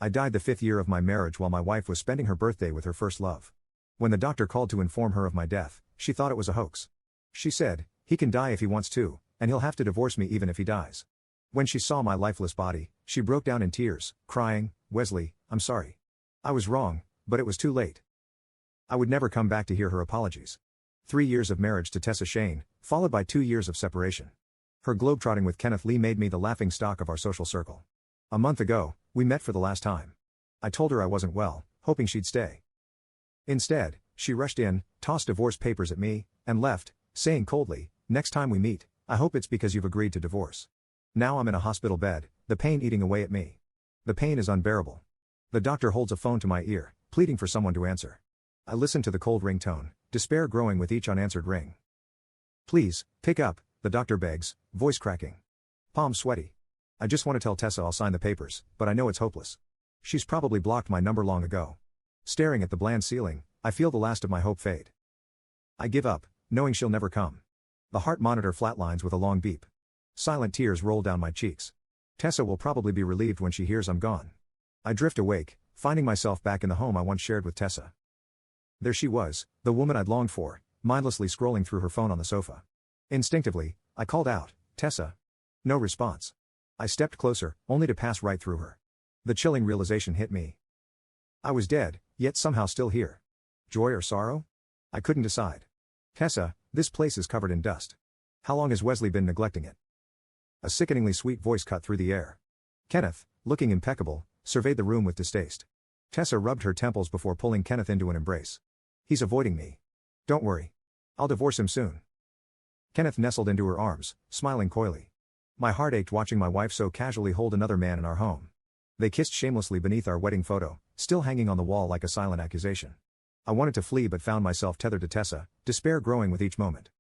I died the 5th year of my marriage while my wife was spending her birthday with her first love. When the doctor called to inform her of my death, she thought it was a hoax. She said, "He can die if he wants to, and he'll have to divorce me even if he dies." When she saw my lifeless body, she broke down in tears, crying, "Wesley, I'm sorry. I was wrong, but it was too late." I would never come back to hear her apologies. 3 years of marriage to Tessa Shane, followed by 2 years of separation. Her globetrotting with Kenneth Lee made me the laughingstock of our social circle. A month ago, we met for the last time. I told her I wasn't well, hoping she'd stay. Instead, she rushed in, tossed divorce papers at me, and left, saying coldly, "Next time we meet, I hope it's because you've agreed to divorce." Now I'm in a hospital bed, the pain eating away at me. The pain is unbearable. The doctor holds a phone to my ear, pleading for someone to answer. I listen to the cold ringtone, despair growing with each unanswered ring. "Please, pick up," the doctor begs, voice cracking. Palms sweaty. I just want to tell Tessa I'll sign the papers, but I know it's hopeless. She's probably blocked my number long ago. Staring at the bland ceiling, I feel the last of my hope fade. I give up, knowing she'll never come. The heart monitor flatlines with a long beep. Silent tears roll down my cheeks. Tessa will probably be relieved when she hears I'm gone. I drift awake, finding myself back in the home I once shared with Tessa. There she was, the woman I'd longed for, mindlessly scrolling through her phone on the sofa. Instinctively, I called out, "Tessa." No response. I stepped closer, only to pass right through her. The chilling realization hit me. I was dead, yet somehow still here. Joy or sorrow? I couldn't decide. "Tessa, this place is covered in dust. How long has Wesley been neglecting it?" A sickeningly sweet voice cut through the air. Kenneth, looking impeccable, surveyed the room with distaste. Tessa rubbed her temples before pulling Kenneth into an embrace. "He's avoiding me. Don't worry. I'll divorce him soon." Kenneth nestled into her arms, smiling coyly. My heart ached watching my wife so casually hold another man in our home. They kissed shamelessly beneath our wedding photo, still hanging on the wall like a silent accusation. I wanted to flee but found myself tethered to Tessa, despair growing with each moment.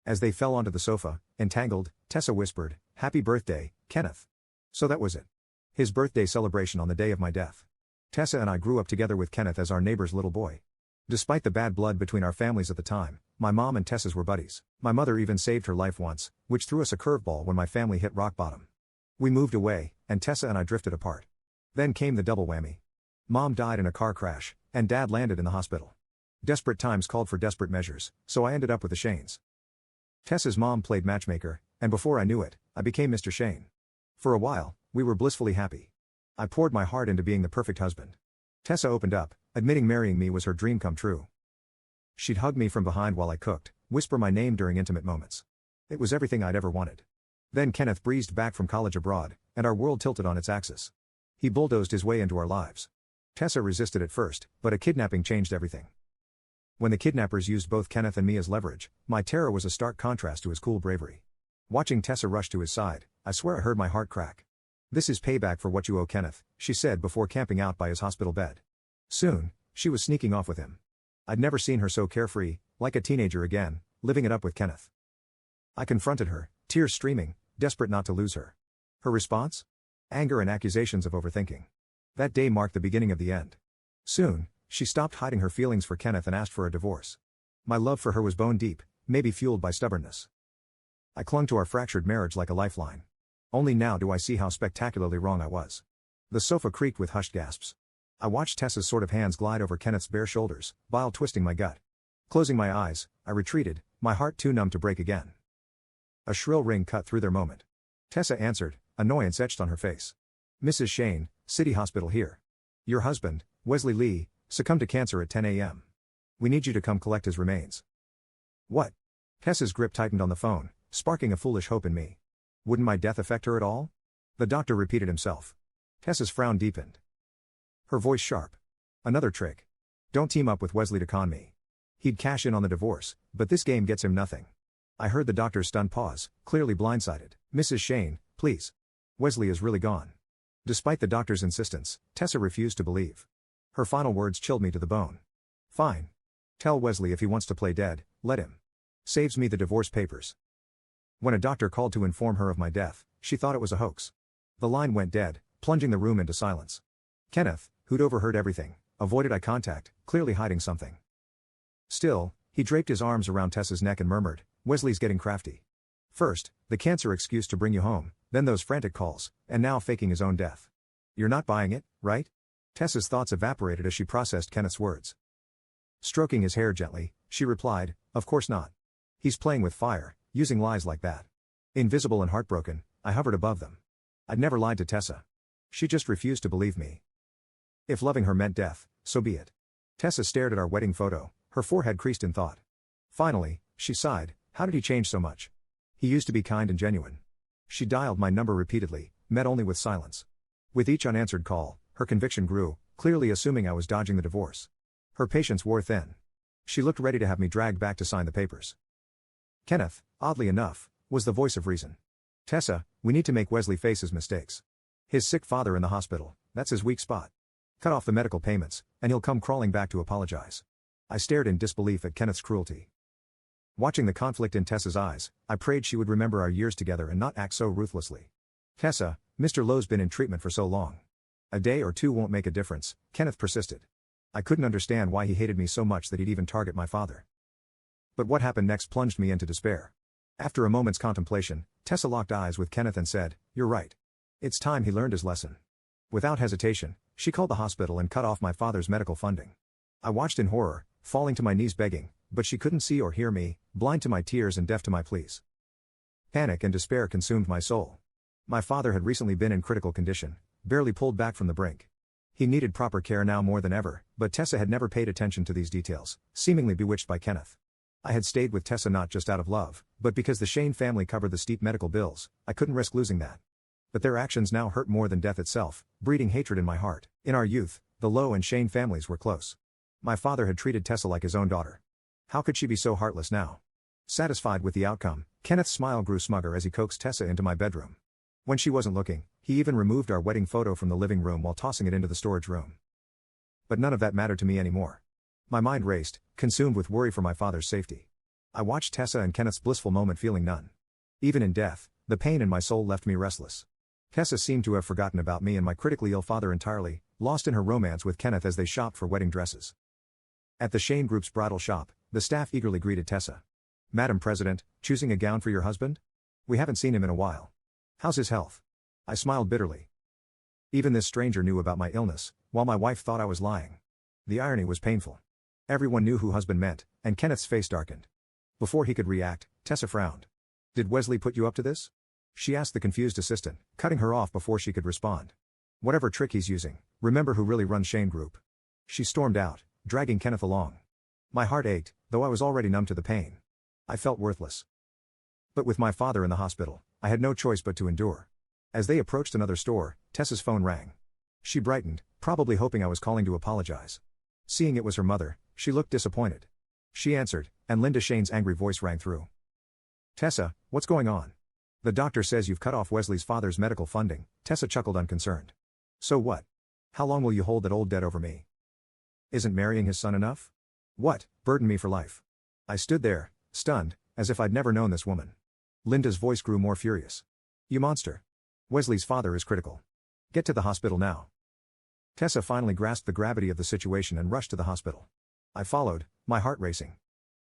As they fell onto the sofa, entangled, Tessa whispered, "Happy birthday, Kenneth." So that was it. His birthday celebration on the day of my death. Tessa and I grew up together with Kenneth as our neighbor's little boy. Despite the bad blood between our families at the time, my mom and Tessa's were buddies. My mother even saved her life once, which threw us a curveball when my family hit rock bottom. We moved away, and Tessa and I drifted apart. Then came the double whammy. Mom died in a car crash, and Dad landed in the hospital. Desperate times called for desperate measures, so I ended up with the Shanes. Tessa's mom played matchmaker, and before I knew it, I became Mr. Shane. For a while, we were blissfully happy. I poured my heart into being the perfect husband. Tessa opened up, admitting marrying me was her dream come true. She'd hug me from behind while I cooked, whisper my name during intimate moments. It was everything I'd ever wanted. Then Kenneth breezed back from college abroad, and our world tilted on its axis. He bulldozed his way into our lives. Tessa resisted at first, but a kidnapping changed everything. When the kidnappers used both Kenneth and me as leverage, my terror was a stark contrast to his cool bravery. Watching Tessa rush to his side, I swear I heard my heart crack. "This is payback for what you owe Kenneth," she said before camping out by his hospital bed. Soon, she was sneaking off with him. I'd never seen her so carefree, like a teenager again, living it up with Kenneth. I confronted her, tears streaming, desperate not to lose her. Her response? Anger and accusations of overthinking. That day marked the beginning of the end. Soon, she stopped hiding her feelings for Kenneth and asked for a divorce. My love for her was bone deep, maybe fueled by stubbornness. I clung to our fractured marriage like a lifeline. Only now do I see how spectacularly wrong I was. The sofa creaked with hushed gasps. I watched Tessa's sort of hands glide over Kenneth's bare shoulders, bile twisting my gut. Closing my eyes, I retreated, my heart too numb to break again. A shrill ring cut through their moment. Tessa answered, annoyance etched on her face. "Mrs. Shane, City Hospital here. Your husband, Wesley Lee, succumbed to cancer at 10 a.m. We need you to come collect his remains." "What?" Tessa's grip tightened on the phone, sparking a foolish hope in me. Wouldn't my death affect her at all? The doctor repeated himself. Tessa's frown deepened. Her voice sharp. "Another trick. Don't team up with Wesley to con me. He'd cash in on the divorce, but this game gets him nothing." I heard the doctor's stunned pause, clearly blindsided. "Mrs. Shane, please. Wesley is really gone." Despite the doctor's insistence, Tessa refused to believe. Her final words chilled me to the bone. "Fine. Tell Wesley if he wants to play dead, let him. Saves me the divorce papers." When a doctor called to inform her of my death, she thought it was a hoax. The line went dead, plunging the room into silence. Kenneth, who'd overheard everything, avoided eye contact, clearly hiding something. Still, he draped his arms around Tessa's neck and murmured, "Wesley's getting crafty. First, the cancer excuse to bring you home, then those frantic calls, and now faking his own death. You're not buying it, right? Tessa's thoughts evaporated as she processed Kenneth's words. Stroking his hair gently, she replied, "Of course not. He's playing with fire, using lies like that." Invisible and heartbroken, I hovered above them. I'd never lied to Tessa. She just refused to believe me. If loving her meant death, so be it. Tessa stared at our wedding photo, her forehead creased in thought. Finally, she sighed, "How did he change so much? He used to be kind and genuine." She dialed my number repeatedly, met only with silence. With each unanswered call, her conviction grew, clearly assuming I was dodging the divorce. Her patience wore thin. She looked ready to have me dragged back to sign the papers. Kenneth, oddly enough, was the voice of reason. "Tessa, we need to make Wesley face his mistakes. His sick father in the hospital, that's his weak spot. Cut off the medical payments, and he'll come crawling back to apologize." I stared in disbelief at Kenneth's cruelty. Watching the conflict in Tessa's eyes, I prayed she would remember our years together and not act so ruthlessly. "Tessa, Mr. Lowe's been in treatment for so long. A day or two won't make a difference," Kenneth persisted. I couldn't understand why he hated me so much that he'd even target my father. But what happened next plunged me into despair. After a moment's contemplation, Tessa locked eyes with Kenneth and said, "You're right. It's time he learned his lesson." Without hesitation, she called the hospital and cut off my father's medical funding. I watched in horror, falling to my knees begging, but she couldn't see or hear me, blind to my tears and deaf to my pleas. Panic and despair consumed my soul. My father had recently been in critical condition, barely pulled back from the brink. He needed proper care now more than ever, but Tessa had never paid attention to these details, seemingly bewitched by Kenneth. I had stayed with Tessa not just out of love, but because the Shane family covered the steep medical bills, I couldn't risk losing that. But their actions now hurt more than death itself, breeding hatred in my heart. In our youth, the Lowe and Shane families were close. My father had treated Tessa like his own daughter. How could she be so heartless now? Satisfied with the outcome, Kenneth's smile grew smugger as he coaxed Tessa into my bedroom. When she wasn't looking, he even removed our wedding photo from the living room while tossing it into the storage room. But none of that mattered to me anymore. My mind raced, consumed with worry for my father's safety. I watched Tessa and Kenneth's blissful moment feeling none. Even in death, the pain in my soul left me restless. Tessa seemed to have forgotten about me and my critically ill father entirely, lost in her romance with Kenneth as they shopped for wedding dresses. At the Shane Group's bridal shop, the staff eagerly greeted Tessa. "Madam President, choosing a gown for your husband? We haven't seen him in a while. How's his health?" I smiled bitterly. Even this stranger knew about my illness, while my wife thought I was lying. The irony was painful. Everyone knew who husband meant, and Kenneth's face darkened. Before he could react, Tessa frowned. "Did Wesley put you up to this?" she asked the confused assistant, cutting her off before she could respond. "Whatever trick he's using, remember who really runs Shane Group." She stormed out, dragging Kenneth along. My heart ached, though I was already numb to the pain. I felt worthless. But with my father in the hospital, I had no choice but to endure. As they approached another store, Tessa's phone rang. She brightened, probably hoping I was calling to apologize. Seeing it was her mother, she looked disappointed. She answered, and Linda Shane's angry voice rang through. "Tessa, what's going on?" "The doctor says you've cut off Wesley's father's medical funding," Tessa chuckled unconcerned. "So what? How long will you hold that old debt over me? Isn't marrying his son enough? What, burden me for life?" I stood there, stunned, as if I'd never known this woman. Linda's voice grew more furious. "You monster. Wesley's father is critical. Get to the hospital now." Tessa finally grasped the gravity of the situation and rushed to the hospital. I followed, my heart racing.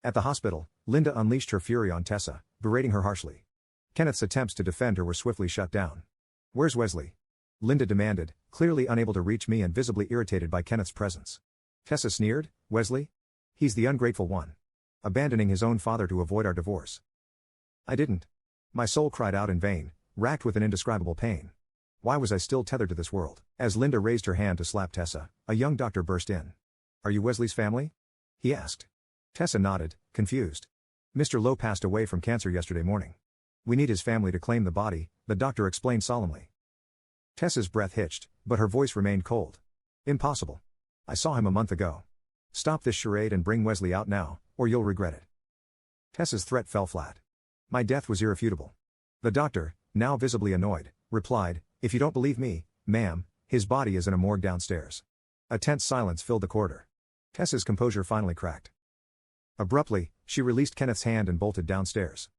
At the hospital, Linda unleashed her fury on Tessa, berating her harshly. Kenneth's attempts to defend her were swiftly shut down. "Where's Wesley?" Linda demanded, clearly unable to reach me and visibly irritated by Kenneth's presence. Tessa sneered, "Wesley? He's the ungrateful one. Abandoning his own father to avoid our divorce." I didn't. My soul cried out in vain, racked with an indescribable pain. Why was I still tethered to this world? As Linda raised her hand to slap Tessa, a young doctor burst in. "Are you Wesley's family?" he asked. Tessa nodded, confused. "Mr. Lowe passed away from cancer yesterday morning. We need his family to claim the body," the doctor explained solemnly. Tessa's breath hitched, but her voice remained cold. "Impossible. I saw him a month ago. Stop this charade and bring Wesley out now, or you'll regret it." Tessa's threat fell flat. My death was irrefutable. The doctor, now visibly annoyed, replied, "If you don't believe me, ma'am, his body is in a morgue downstairs." A tense silence filled the corridor. Tessa's composure finally cracked. Abruptly, she released Kenneth's hand and bolted downstairs.